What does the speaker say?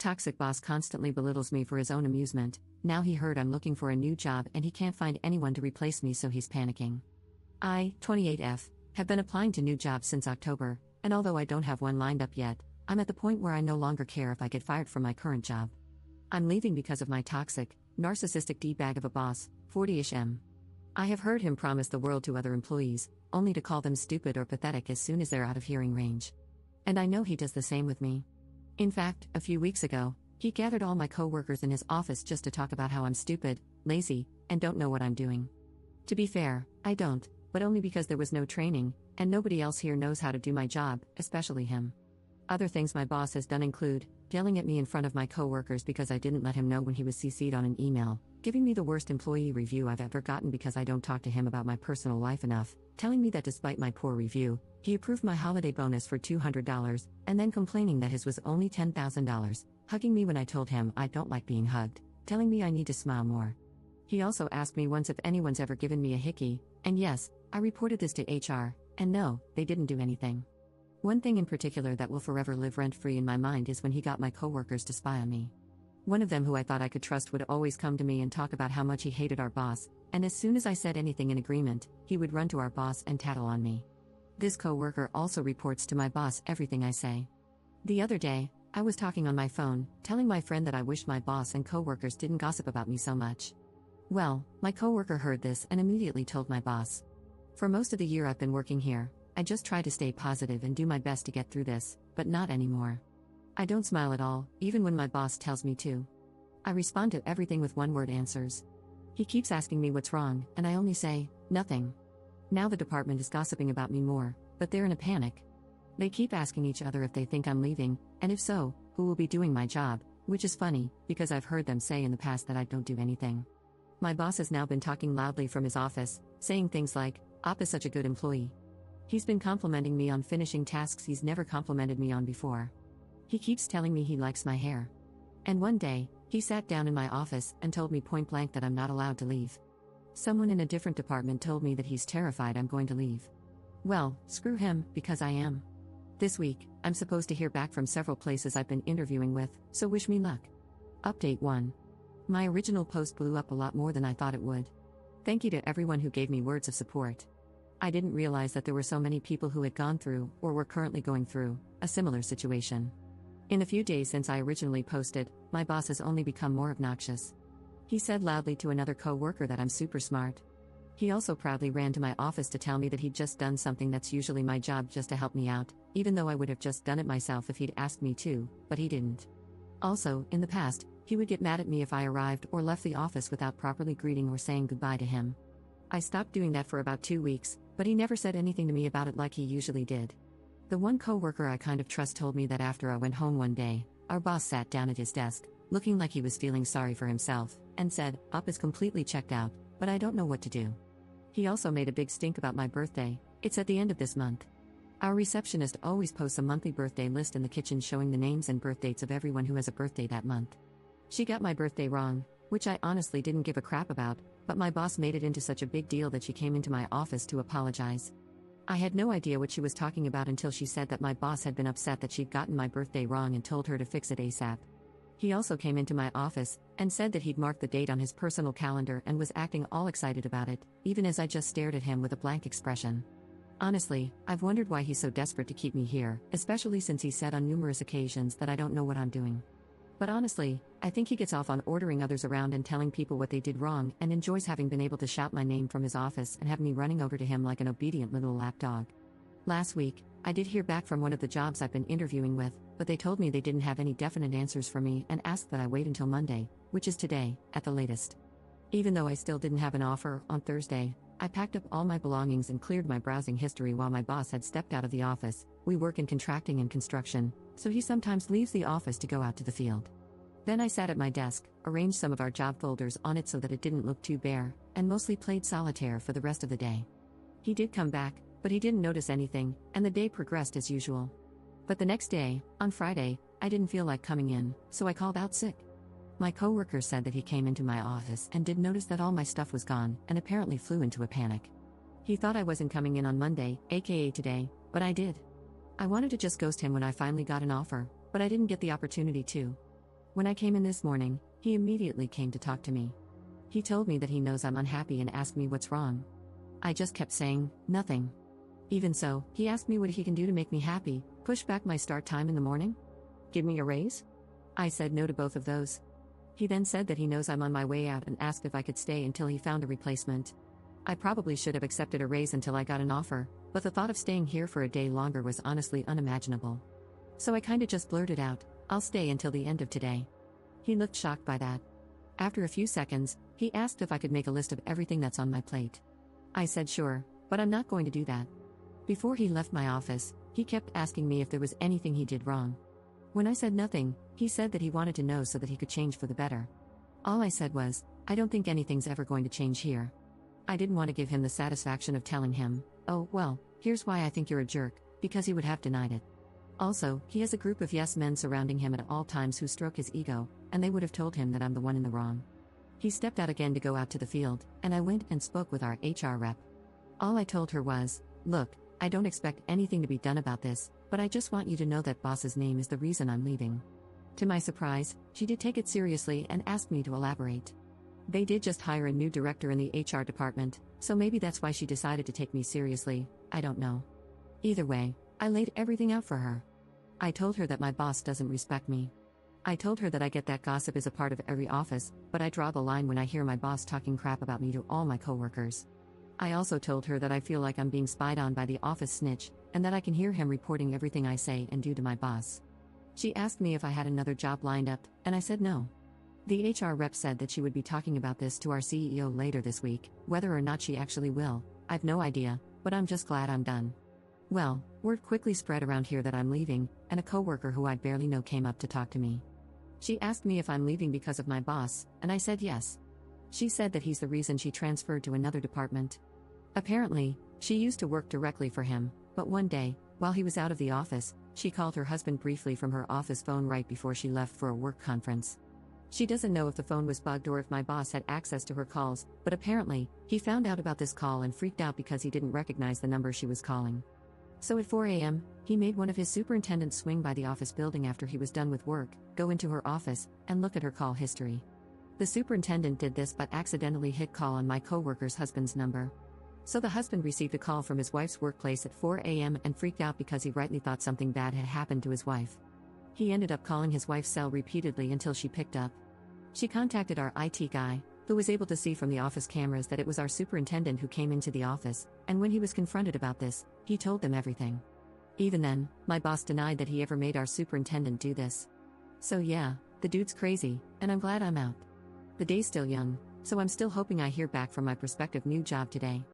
Toxic boss constantly belittles me for his own amusement. Now he heard I'm looking for a new job and he can't find anyone to replace me, so he's panicking. I, 28F, have been applying to new jobs since October, and although I don't have one lined up yet, I'm at the point where I no longer care if I get fired from my current job. I'm leaving because of my toxic, narcissistic D-bag of a boss, 40-ish M. I have heard him promise the world to other employees, only to call them stupid or pathetic as soon as they're out of hearing range. And I know he does the same with me. In fact, a few weeks ago, he gathered all my coworkers in his office just to talk about how I'm stupid, lazy, and don't know what I'm doing. To be fair, I don't, but only because there was no training, and nobody else here knows how to do my job, especially him. Other things my boss has done include yelling at me in front of my coworkers because I didn't let him know when he was CC'd on an email, giving me the worst employee review I've ever gotten because I don't talk to him about my personal life enough, telling me that despite my poor review, he approved my holiday bonus for $200, and then complaining that his was only $10,000, hugging me when I told him I don't like being hugged, telling me I need to smile more. He also asked me once if anyone's ever given me a hickey, and yes, I reported this to HR, and no, they didn't do anything. One thing in particular that will forever live rent-free in my mind is when he got my coworkers to spy on me. One of them, who I thought I could trust, would always come to me and talk about how much he hated our boss, and as soon as I said anything in agreement, he would run to our boss and tattle on me. This coworker also reports to my boss everything I say. The other day, I was talking on my phone, telling my friend that I wished my boss and coworkers didn't gossip about me so much. Well, my coworker heard this and immediately told my boss. For most of the year I've been working here, I just try to stay positive and do my best to get through this, but not anymore. I don't smile at all, even when my boss tells me to. I respond to everything with one-word answers. He keeps asking me what's wrong, and I only say, nothing. Now the department is gossiping about me more, but they're in a panic. They keep asking each other if they think I'm leaving, and if so, who will be doing my job, which is funny, because I've heard them say in the past that I don't do anything. My boss has now been talking loudly from his office, saying things like, "Op is such a good employee." He's been complimenting me on finishing tasks he's never complimented me on before. He keeps telling me he likes my hair. And one day, he sat down in my office and told me point blank that I'm not allowed to leave. Someone in a different department told me that he's terrified I'm going to leave. Well, screw him, because I am. This week, I'm supposed to hear back from several places I've been interviewing with, so wish me luck. Update 1. My original post blew up a lot more than I thought it would. Thank you to everyone who gave me words of support. I didn't realize that there were so many people who had gone through, or were currently going through, a similar situation. In a few days since I originally posted, my boss has only become more obnoxious. He said loudly to another co-worker that I'm super smart. He also proudly ran to my office to tell me that he'd just done something that's usually my job just to help me out, even though I would have just done it myself if he'd asked me to, but he didn't. Also, in the past, he would get mad at me if I arrived or left the office without properly greeting or saying goodbye to him. I stopped doing that for about 2 weeks, but he never said anything to me about it like he usually did. The one coworker I kind of trust told me that after I went home one day, our boss sat down at his desk, looking like he was feeling sorry for himself, and said, "Up is completely checked out, but I don't know what to do." He also made a big stink about my birthday. It's at the end of this month. Our receptionist always posts a monthly birthday list in the kitchen showing the names and birth dates of everyone who has a birthday that month. She got my birthday wrong, which I honestly didn't give a crap about, but my boss made it into such a big deal that she came into my office to apologize. I had no idea what she was talking about until she said that my boss had been upset that she'd gotten my birthday wrong and told her to fix it ASAP. He also came into my office and said that he'd marked the date on his personal calendar and was acting all excited about it, even as I just stared at him with a blank expression. Honestly, I've wondered why he's so desperate to keep me here, especially since he said on numerous occasions that I don't know what I'm doing. But honestly, I think he gets off on ordering others around and telling people what they did wrong, and enjoys having been able to shout my name from his office and have me running over to him like an obedient little lapdog. Last week, I did hear back from one of the jobs I've been interviewing with, but they told me they didn't have any definite answers for me and asked that I wait until Monday, which is today, at the latest. Even though I still didn't have an offer, on Thursday, I packed up all my belongings and cleared my browsing history while my boss had stepped out of the office. We work in contracting and construction, so he sometimes leaves the office to go out to the field. Then I sat at my desk, arranged some of our job folders on it so that it didn't look too bare, and mostly played solitaire for the rest of the day. He did come back, but he didn't notice anything, and the day progressed as usual. But the next day, on Friday, I didn't feel like coming in, so I called out sick. My coworker said that he came into my office and did notice that all my stuff was gone, and apparently flew into a panic. He thought I wasn't coming in on Monday, aka today, but I did. I wanted to just ghost him when I finally got an offer, but I didn't get the opportunity to. When I came in this morning, he immediately came to talk to me. He told me that he knows I'm unhappy and asked me what's wrong. I just kept saying, nothing. Even so, he asked me what he can do to make me happy, push back my start time in the morning? Give me a raise? I said no to both of those. He then said that he knows I'm on my way out and asked if I could stay until he found a replacement. I probably should have accepted a raise until I got an offer, but the thought of staying here for a day longer was honestly unimaginable. So I kinda just blurted out, I'll stay until the end of today. He looked shocked by that. After a few seconds, he asked if I could make a list of everything that's on my plate. I said sure, but I'm not going to do that. Before he left my office, he kept asking me if there was anything he did wrong. When I said nothing, he said that he wanted to know so that he could change for the better. All I said was, I don't think anything's ever going to change here. I didn't want to give him the satisfaction of telling him, oh, well, here's why I think you're a jerk, because he would have denied it. Also, he has a group of yes men surrounding him at all times who stroke his ego, and they would have told him that I'm the one in the wrong. He stepped out again to go out to the field, and I went and spoke with our HR rep. All I told her was, look, I don't expect anything to be done about this, but I just want you to know that boss's name is the reason I'm leaving. To my surprise, she did take it seriously and asked me to elaborate. They did just hire a new director in the HR department, so maybe that's why she decided to take me seriously, I don't know. Either way, I laid everything out for her. I told her that my boss doesn't respect me. I told her that I get that gossip is a part of every office, but I draw the line when I hear my boss talking crap about me to all my coworkers. I also told her that I feel like I'm being spied on by the office snitch, and that I can hear him reporting everything I say and do to my boss. She asked me if I had another job lined up, and I said no. The HR rep said that she would be talking about this to our CEO later this week. Whether or not she actually will, I've no idea, but I'm just glad I'm done. Well, word quickly spread around here that I'm leaving, and a coworker who I barely know came up to talk to me. She asked me if I'm leaving because of my boss, and I said yes. She said that he's the reason she transferred to another department. Apparently, she used to work directly for him, but one day, while he was out of the office, she called her husband briefly from her office phone right before she left for a work conference. She doesn't know if the phone was bugged or if my boss had access to her calls, but apparently, he found out about this call and freaked out because he didn't recognize the number she was calling. So at 4 a.m., he made one of his superintendents swing by the office building after he was done with work, go into her office, and look at her call history. The superintendent did this but accidentally hit call on my coworker's husband's number. So the husband received a call from his wife's workplace at 4 a.m. and freaked out because he rightly thought something bad had happened to his wife. He ended up calling his wife's cell repeatedly until she picked up. She contacted our IT guy, who was able to see from the office cameras that it was our superintendent who came into the office, and when he was confronted about this, he told them everything. Even then, my boss denied that he ever made our superintendent do this. So yeah, the dude's crazy, and I'm glad I'm out. The day's still young, so I'm still hoping I hear back from my prospective new job today.